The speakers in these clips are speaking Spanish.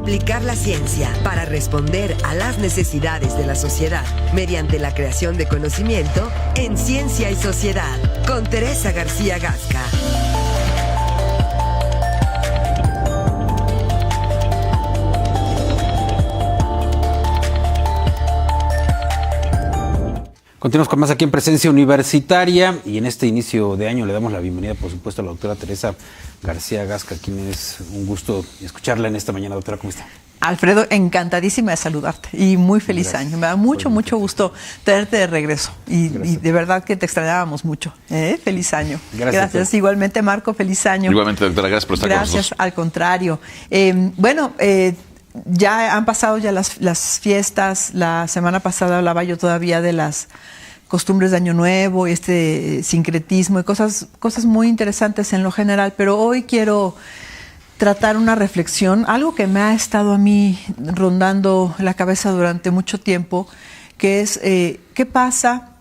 aplicar la ciencia para responder a las necesidades de la sociedad mediante la creación de conocimiento en Ciencia y Sociedad, con Teresa García Gasca. Continuamos con más aquí en Presencia Universitaria y en este inicio de año le damos la bienvenida, por supuesto, a la doctora Teresa García Gasca, quien es un gusto escucharla en esta mañana. Doctora, ¿cómo está? Alfredo, encantadísima de saludarte y muy feliz Gracias. año. Me da mucho gusto tenerte de regreso y de verdad que te extrañábamos mucho. Feliz año. Gracias. Igualmente, Marco, feliz año. Igualmente, doctora, gracias por estar con nosotros. Gracias, al contrario. Ya han pasado ya las fiestas. La semana pasada hablaba yo todavía de las costumbres de Año Nuevo y este sincretismo y cosas muy interesantes en lo general, pero hoy quiero tratar una reflexión, algo que me ha estado a mí rondando la cabeza durante mucho tiempo, que es qué pasa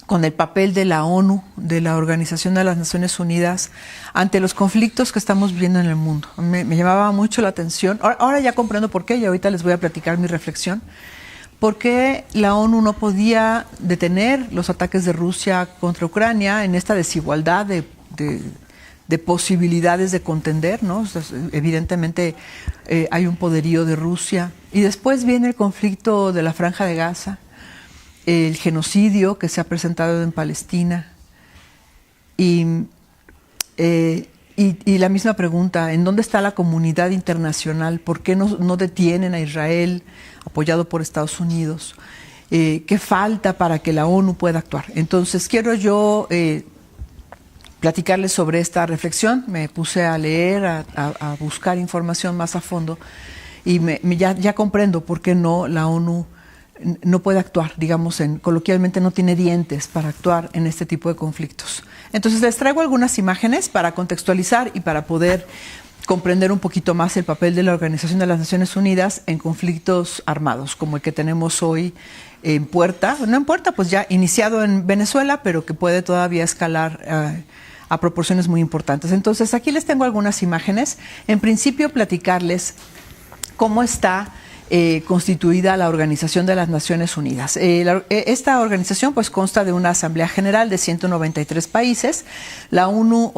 con el papel de la ONU, de la Organización de las Naciones Unidas, ante los conflictos que estamos viviendo en el mundo. Me llamaba mucho la atención. Ahora ya comprendo por qué y ahorita les voy a platicar mi reflexión. ¿Por qué la ONU no podía detener los ataques de Rusia contra Ucrania en esta desigualdad de posibilidades de contender, ¿no? O sea, evidentemente hay un poderío de Rusia. Y después viene el conflicto de la Franja de Gaza, el genocidio que se ha presentado en Palestina y la misma pregunta, ¿en dónde está la comunidad internacional? ¿Por qué no detienen a Israel, apoyado por Estados Unidos? ¿Qué falta para que la ONU pueda actuar? Entonces quiero yo platicarles sobre esta reflexión. Me puse a leer, a buscar información más a fondo y ya comprendo por qué no la ONU no puede actuar, digamos, coloquialmente no tiene dientes para actuar en este tipo de conflictos. Entonces les traigo algunas imágenes para contextualizar y para poder comprender un poquito más el papel de la Organización de las Naciones Unidas en conflictos armados, como el que tenemos hoy pues ya iniciado en Venezuela, pero que puede todavía escalar a proporciones muy importantes. Entonces aquí les tengo algunas imágenes. En principio platicarles cómo está constituida la Organización de las Naciones Unidas. Esta organización pues consta de una Asamblea General de 193 países. La ONU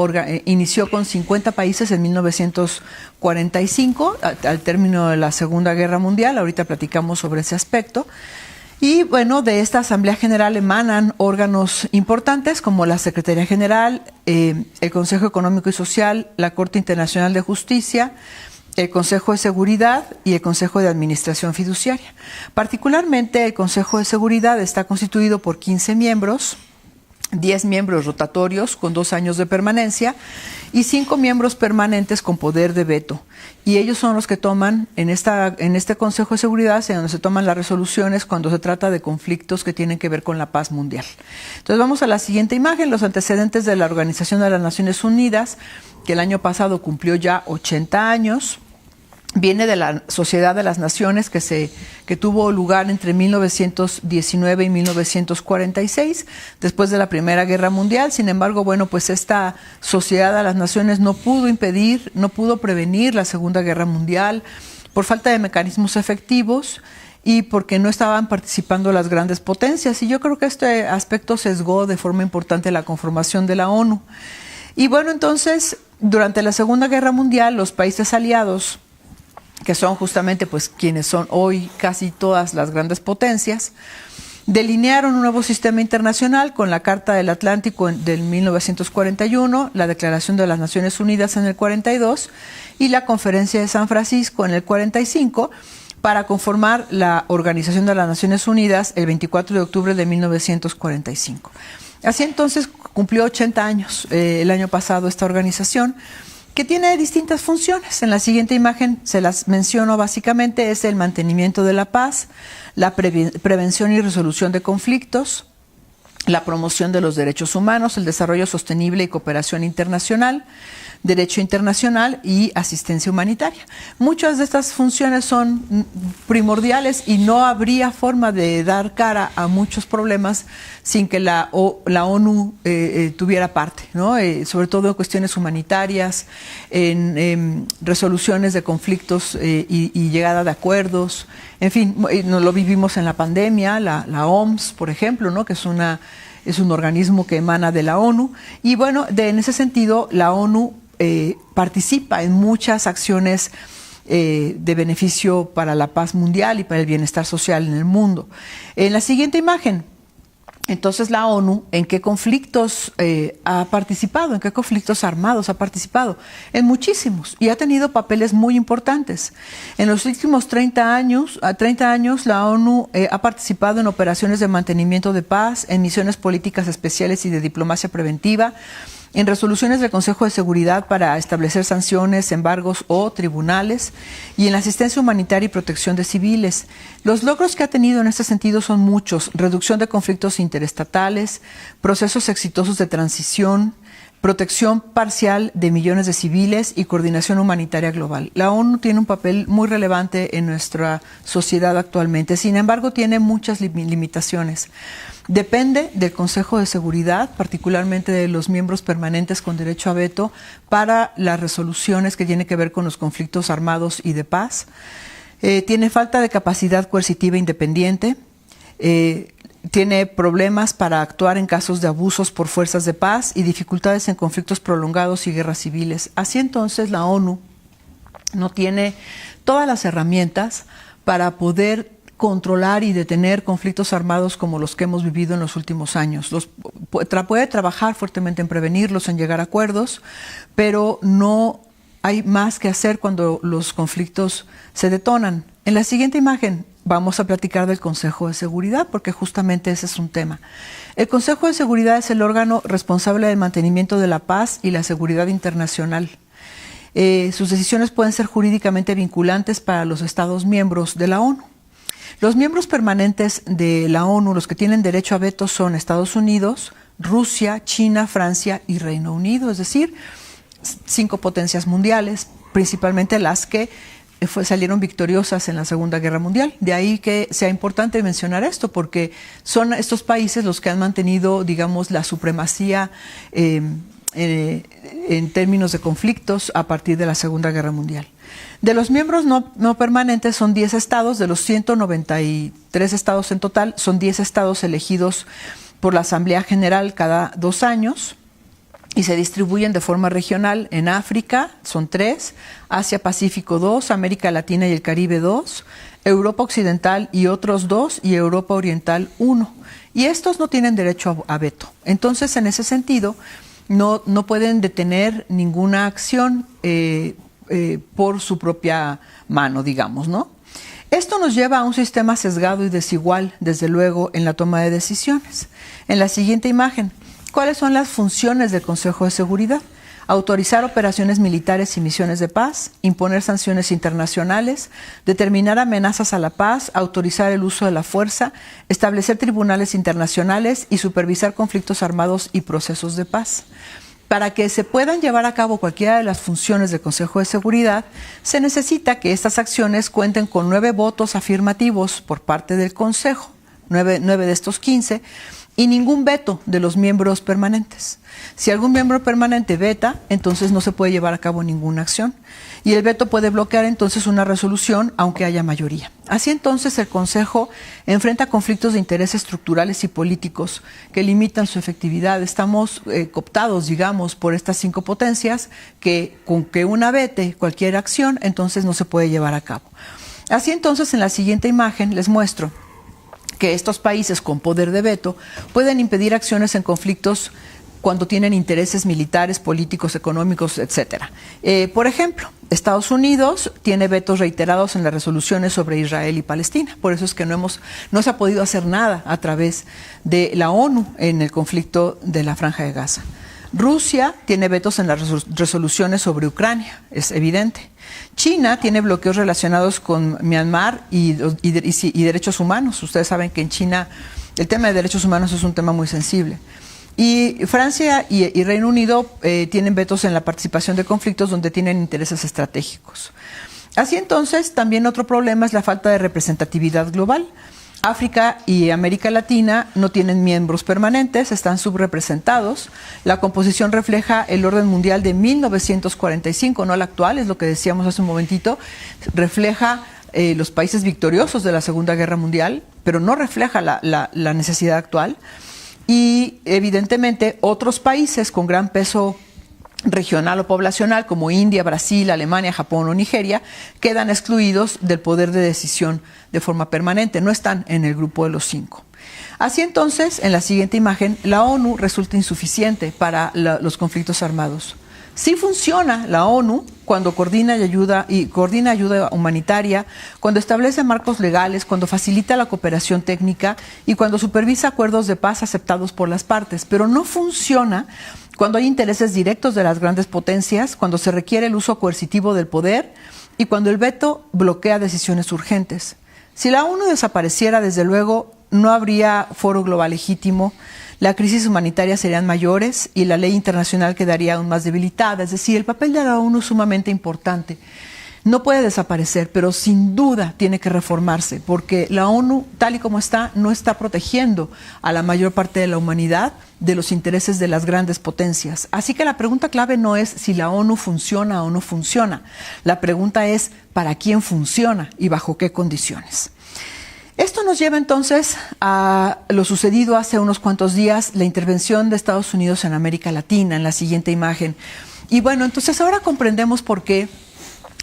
inició con 50 países en 1945, al término de la Segunda Guerra Mundial. Ahorita platicamos sobre ese aspecto. Y bueno, de esta Asamblea General emanan órganos importantes como la Secretaría General, el Consejo Económico y Social, la Corte Internacional de Justicia, el Consejo de Seguridad y el Consejo de Administración Fiduciaria. Particularmente el Consejo de Seguridad está constituido por 15 miembros, 10 miembros rotatorios con 2 años de permanencia y 5 miembros permanentes con poder de veto. Y ellos son los que toman en este Consejo de Seguridad, en donde se toman las resoluciones cuando se trata de conflictos que tienen que ver con la paz mundial. Entonces vamos a la siguiente imagen, los antecedentes de la Organización de las Naciones Unidas, que el año pasado cumplió ya 80 años. Viene de la Sociedad de las Naciones que tuvo lugar entre 1919 y 1946, después de la Primera Guerra Mundial. Sin embargo, bueno, pues esta Sociedad de las Naciones no pudo prevenir la Segunda Guerra Mundial por falta de mecanismos efectivos y porque no estaban participando las grandes potencias. Y yo creo que este aspecto sesgó de forma importante la conformación de la ONU. Y bueno, entonces, durante la Segunda Guerra Mundial, los países aliados, que son justamente pues quienes son hoy casi todas las grandes potencias, delinearon un nuevo sistema internacional con la Carta del Atlántico del 1941, la Declaración de las Naciones Unidas en el 42 y la Conferencia de San Francisco en el 45 para conformar la Organización de las Naciones Unidas el 24 de octubre de 1945. Así entonces cumplió 80 años el año pasado esta organización, que tiene distintas funciones. En la siguiente imagen se las menciono básicamente. Es el mantenimiento de la paz, la prevención y resolución de conflictos, la promoción de los derechos humanos, el desarrollo sostenible y cooperación internacional, derecho internacional y asistencia humanitaria. Muchas de estas funciones son primordiales y no habría forma de dar cara a muchos problemas sin que la ONU tuviera parte, ¿no? Sobre todo en cuestiones humanitarias, en resoluciones de conflictos y llegada de acuerdos. En fin, nos lo vivimos en la pandemia, la OMS, por ejemplo, ¿no? Que es un organismo que emana de la ONU. Y bueno, en ese sentido, la ONU participa en muchas acciones de beneficio para la paz mundial y para el bienestar social en el mundo. En la siguiente imagen, entonces la ONU, ¿en qué conflictos ha participado? ¿En qué conflictos armados ha participado? En muchísimos, y ha tenido papeles muy importantes. En los últimos 30 años, la ONU ha participado en operaciones de mantenimiento de paz, en misiones políticas especiales y de diplomacia preventiva, en resoluciones del Consejo de Seguridad para establecer sanciones, embargos o tribunales, y en la asistencia humanitaria y protección de civiles. Los logros que ha tenido en este sentido son muchos: reducción de conflictos interestatales, procesos exitosos de transición, protección parcial de millones de civiles y coordinación humanitaria global. La ONU tiene un papel muy relevante en nuestra sociedad actualmente, sin embargo tiene muchas limitaciones. Depende del Consejo de Seguridad, particularmente de los miembros permanentes con derecho a veto para las resoluciones que tienen que ver con los conflictos armados y de paz. Tiene falta de capacidad coercitiva independiente. Tiene problemas para actuar en casos de abusos por fuerzas de paz y dificultades en conflictos prolongados y guerras civiles. Así entonces la ONU no tiene todas las herramientas para poder controlar y detener conflictos armados como los que hemos vivido en los últimos años. Puede trabajar fuertemente en prevenirlos, en llegar a acuerdos, pero no hay más que hacer cuando los conflictos se detonan. En la siguiente imagen vamos a platicar del Consejo de Seguridad, porque justamente ese es un tema. El Consejo de Seguridad es el órgano responsable del mantenimiento de la paz y la seguridad internacional. Sus decisiones pueden ser jurídicamente vinculantes para los Estados miembros de la ONU. Los miembros permanentes de la ONU, los que tienen derecho a veto, son Estados Unidos, Rusia, China, Francia y Reino Unido, es decir, 5 potencias mundiales, principalmente las que salieron victoriosas en la Segunda Guerra Mundial. De ahí que sea importante mencionar esto, porque son estos países los que han mantenido, digamos, la supremacía en términos de conflictos a partir de la Segunda Guerra Mundial. De los miembros no permanentes son 10 estados, de los 193 estados en total, son 10 estados elegidos por la Asamblea General cada 2 años y se distribuyen de forma regional. En África son 3, Asia Pacífico 2, América Latina y el Caribe 2, Europa Occidental y otros 2 y Europa Oriental 1. Y estos no tienen derecho a veto. Entonces, en ese sentido, no pueden detener ninguna acción por su propia mano, digamos, ¿no? Esto nos lleva a un sistema sesgado y desigual, desde luego, en la toma de decisiones. En la siguiente imagen, ¿cuáles son las funciones del Consejo de Seguridad? Autorizar operaciones militares y misiones de paz, imponer sanciones internacionales, determinar amenazas a la paz, autorizar el uso de la fuerza, establecer tribunales internacionales y supervisar conflictos armados y procesos de paz. Para que se puedan llevar a cabo cualquiera de las funciones del Consejo de Seguridad, se necesita que estas acciones cuenten con 9 votos afirmativos por parte del Consejo, 9 de estos 15, y ningún veto de los miembros permanentes. Si algún miembro permanente veta, entonces no se puede llevar a cabo ninguna acción. Y el veto puede bloquear entonces una resolución, aunque haya mayoría. Así entonces el Consejo enfrenta conflictos de interés estructurales y políticos que limitan su efectividad. Estamos cooptados, digamos, por estas 5 potencias que con que una vete cualquier acción, entonces no se puede llevar a cabo. Así entonces en la siguiente imagen les muestro que estos países con poder de veto pueden impedir acciones en conflictos cuando tienen intereses militares, políticos, económicos, etcétera. Por ejemplo, Estados Unidos tiene vetos reiterados en las resoluciones sobre Israel y Palestina. Por eso es que no se ha podido hacer nada a través de la ONU en el conflicto de la Franja de Gaza. Rusia tiene vetos en las resoluciones sobre Ucrania, es evidente. China tiene bloqueos relacionados con Myanmar y derechos humanos. Ustedes saben que en China el tema de derechos humanos es un tema muy sensible. Y Francia y Reino Unido tienen vetos en la participación de conflictos donde tienen intereses estratégicos. Así entonces, también otro problema es la falta de representatividad global. África y América Latina no tienen miembros permanentes, están subrepresentados. La composición refleja el orden mundial de 1945, no el actual, es lo que decíamos hace un momentito. Refleja los países victoriosos de la Segunda Guerra Mundial, pero no refleja la necesidad actual. Y evidentemente otros países con gran peso regional o poblacional como India, Brasil, Alemania, Japón o Nigeria quedan excluidos del poder de decisión de forma permanente, no están en el grupo de los 5. Así entonces, en la siguiente imagen, la ONU resulta insuficiente para los conflictos armados. Sí funciona la ONU cuando coordina ayuda humanitaria, cuando establece marcos legales, cuando facilita la cooperación técnica y cuando supervisa acuerdos de paz aceptados por las partes, pero no funciona cuando hay intereses directos de las grandes potencias, cuando se requiere el uso coercitivo del poder y cuando el veto bloquea decisiones urgentes. Si la ONU desapareciera, desde luego, no habría foro global legítimo, la crisis humanitaria serían mayores y la ley internacional quedaría aún más debilitada. Es decir, el papel de la ONU es sumamente importante. No puede desaparecer, pero sin duda tiene que reformarse, porque la ONU, tal y como está, no está protegiendo a la mayor parte de la humanidad de los intereses de las grandes potencias. Así que la pregunta clave no es si la ONU funciona o no funciona. La pregunta es ¿para quién funciona y bajo qué condiciones? Esto nos lleva entonces a lo sucedido hace unos cuantos días, la intervención de Estados Unidos en América Latina, en la siguiente imagen. Y bueno, entonces ahora comprendemos por qué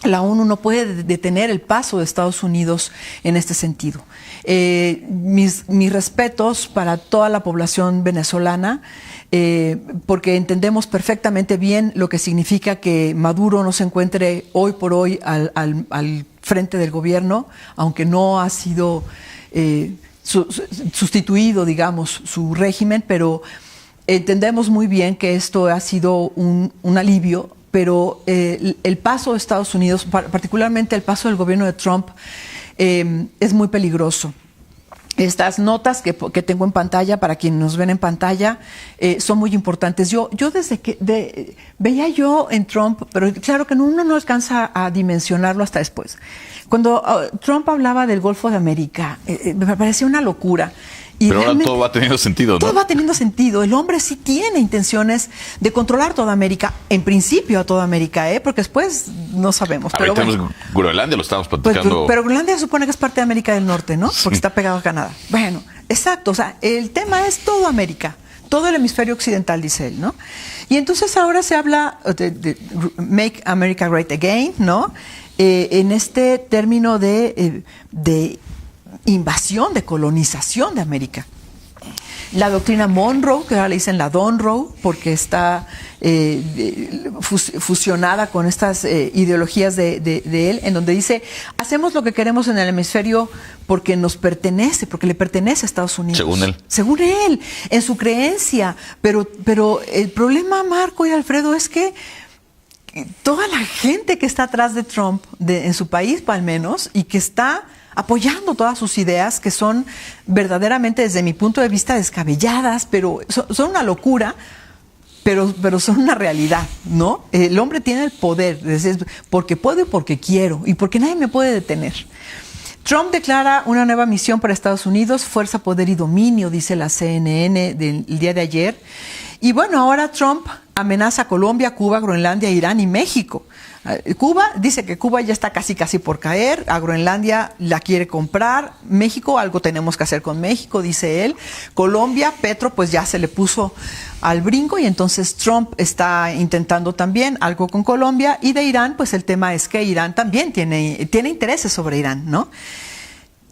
la ONU no puede detener el paso de Estados Unidos en este sentido. Mis respetos para toda la población venezolana, porque entendemos perfectamente bien lo que significa que Maduro no se encuentre hoy por hoy al frente del gobierno, aunque no ha sido sustituido, digamos, su régimen, pero entendemos muy bien que esto ha sido un alivio. Pero el paso de Estados Unidos, particularmente el paso del gobierno de Trump, es muy peligroso. Estas notas que tengo en pantalla, para quienes nos ven en pantalla, son muy importantes. Yo desde que veía yo en Trump, pero claro que uno no alcanza a dimensionarlo hasta después. Cuando Trump hablaba del Golfo de América, me parecía una locura. Y pero ahora todo va teniendo sentido, ¿no? Todo va teniendo sentido. El hombre sí tiene intenciones de controlar toda América, en principio a toda América, porque después no sabemos. Pero tenemos Groenlandia, lo estamos platicando. Pero Groenlandia se supone que es parte de América del Norte, ¿no? Porque está pegado a Canadá. Bueno, exacto. O sea, el tema es toda América, todo el hemisferio occidental, dice él, ¿no? Y entonces ahora se habla de Make America Great Again, ¿no? En este término de invasión, de colonización de América. La doctrina Monroe, que ahora le dicen la Donroe, porque está fusionada con estas ideologías de él, en donde dice, hacemos lo que queremos en el hemisferio porque nos pertenece, porque le pertenece a Estados Unidos. Según él. Según él, en su creencia. Pero el problema, Marco y Alfredo, es que toda la gente que está atrás de Trump, en su país al menos, y que está apoyando todas sus ideas, que son verdaderamente, desde mi punto de vista, descabelladas, pero son una locura, pero son una realidad, ¿no? El hombre tiene el poder, es decir, porque puedo y porque quiero, y porque nadie me puede detener. Trump declara una nueva misión para Estados Unidos, fuerza, poder y dominio, dice la CNN del día de ayer. Y bueno, ahora Trump amenaza a Colombia, Cuba, Groenlandia, Irán y México. Cuba dice que Cuba ya está casi por caer, a Groenlandia la quiere comprar, México, algo tenemos que hacer con México, dice él. Colombia, Petro pues ya se le puso al brinco y entonces Trump está intentando también algo con Colombia. Y de Irán, pues el tema es que Irán también tiene intereses sobre Irán, ¿no?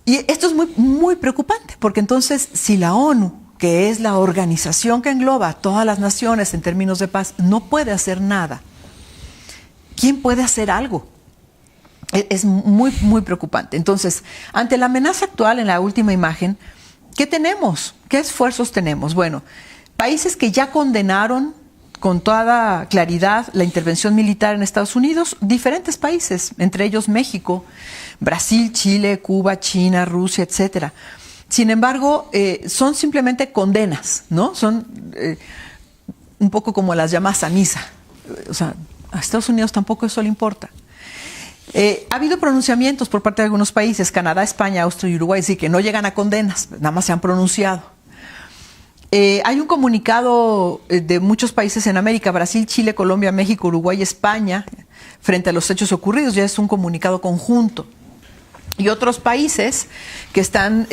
Y esto es muy, muy preocupante, porque entonces si la ONU, que es la organización que engloba a todas las naciones en términos de paz, no puede hacer nada, ¿quién puede hacer algo? Es muy, muy preocupante. Entonces, ante la amenaza actual, en la última imagen, ¿qué tenemos? ¿Qué esfuerzos tenemos? Bueno, países que ya condenaron con toda claridad la intervención militar en Estados Unidos, diferentes países, entre ellos México, Brasil, Chile, Cuba, China, Rusia, etcétera. Sin embargo, son simplemente condenas, ¿no? Son un poco como las llamadas a misa. O sea, a Estados Unidos tampoco eso le importa. Ha habido pronunciamientos por parte de algunos países, Canadá, España, Austria y Uruguay, sí, que no llegan a condenas, nada más se han pronunciado. Hay un comunicado de muchos países en América, Brasil, Chile, Colombia, México, Uruguay, España, frente a los hechos ocurridos, ya es un comunicado conjunto. Y otros países que están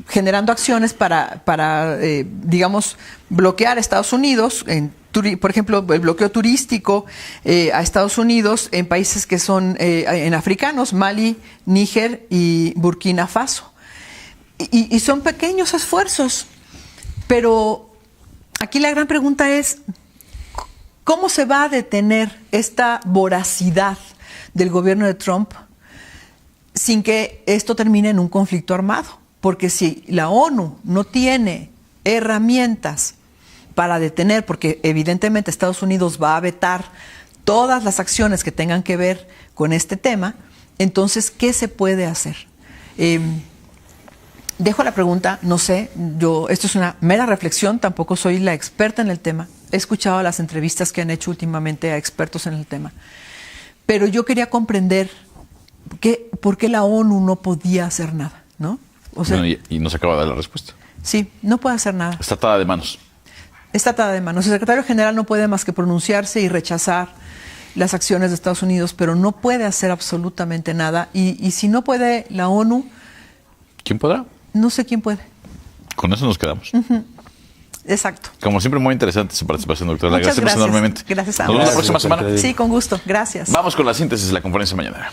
generando acciones para digamos, bloquear a Estados Unidos, por ejemplo, el bloqueo turístico a Estados Unidos en países que son en africanos, Mali, Níger y Burkina Faso. Y son pequeños esfuerzos, pero aquí la gran pregunta es, ¿cómo se va a detener esta voracidad del gobierno de Trump sin que esto termine en un conflicto armado? Porque si la ONU no tiene herramientas para detener, porque evidentemente Estados Unidos va a vetar todas las acciones que tengan que ver con este tema, entonces, ¿qué se puede hacer? Dejo la pregunta, no sé, esto es una mera reflexión, tampoco soy la experta en el tema, he escuchado las entrevistas que han hecho últimamente a expertos en el tema, pero yo quería comprender por qué la ONU no podía hacer nada, ¿no? O sea, bueno, y nos acaba de dar la respuesta. Sí, no puede hacer nada. Está atada de manos. Está atada de manos. El secretario general no puede más que pronunciarse y rechazar las acciones de Estados Unidos, pero no puede hacer absolutamente nada. Y si no puede la ONU... ¿Quién podrá? No sé quién puede. Con eso nos quedamos. Exacto. Como siempre, muy interesante su participación, doctora. Muchas Le agradecemos gracias. enormemente. Gracias a Nos vemos la ambos. próxima semana. Sí, con gusto. Gracias. Vamos con la síntesis de la conferencia mañana.